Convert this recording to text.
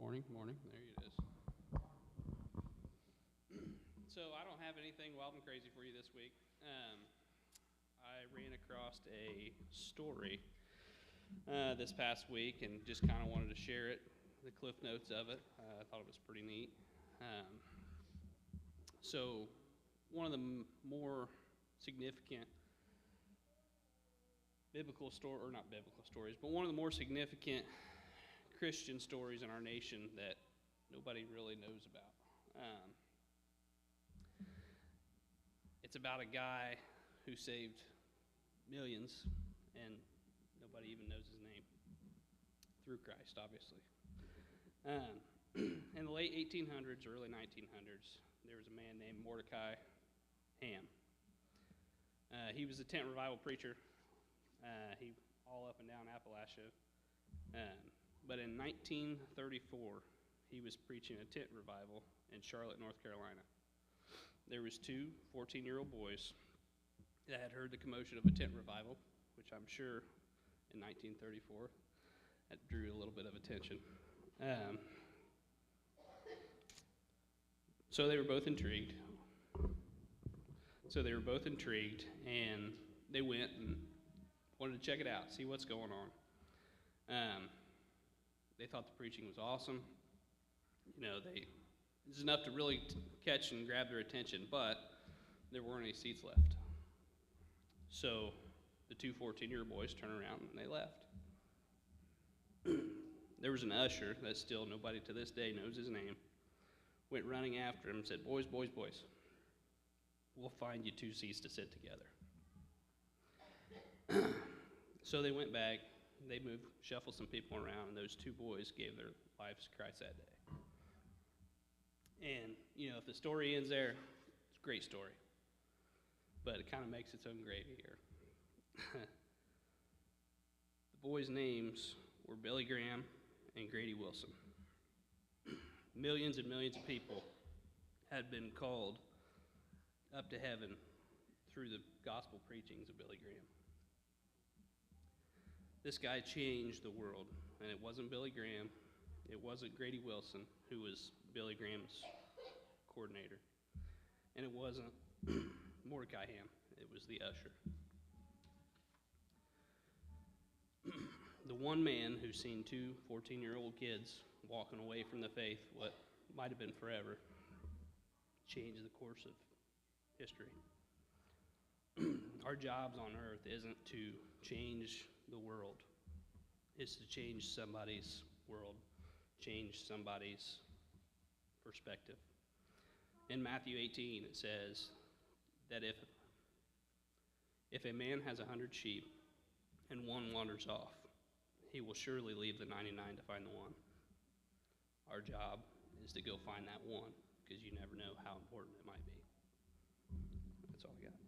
Morning. There it is. So I don't have anything wild and crazy for you this week. I ran across a story this past week and just kind of wanted to share it, the cliff notes of it. I thought it was pretty neat. So one of the more significant not biblical stories, but one of the more significant Christian stories in our nation that nobody really knows about. It's about a guy who saved millions, and nobody even knows his name, through Christ, obviously. In the late 1800s, early 1900s, there was a man named Mordecai Ham. He was a tent revival preacher. He all up and down Appalachia. But in 1934, he was preaching a tent revival in Charlotte, North Carolina. There was two 14-year-old boys that had heard the commotion of a tent revival, which I'm sure in 1934 that drew a little bit of attention. So they were both intrigued. And they went and wanted to check it out, see what's going on. They thought the preaching was awesome. It was enough to really catch and grab their attention, but there weren't any seats left. So the two 14-year-old boys turned around and they left. There was an usher that still nobody to this day knows his name, went running after him and said, boys, we'll find you two seats to sit together. So they went back, they shuffled some people around, and those two boys gave their lives to Christ that day. And, if the story ends there, it's a great story. But it kind of makes its own gravy here. The boys' names were Billy Graham and Grady Wilson. Millions and millions of people had been called up to heaven through the gospel preachings of Billy Graham. This guy changed the world, and it wasn't Billy Graham, it wasn't Grady Wilson, who was Billy Graham's coordinator, and it wasn't Mordecai Ham, it was the usher. The one man who's seen two 14-year-old kids walking away from the faith, what might have been forever, changed the course of history. Our jobs on earth isn't to change the world. It's to change somebody's world, change somebody's perspective. In Matthew 18, it says that if a man has 100 sheep and one wanders off, he will surely leave the 99 to find the one. Our job is to go find that one, because you never know how important it might be. That's all I got.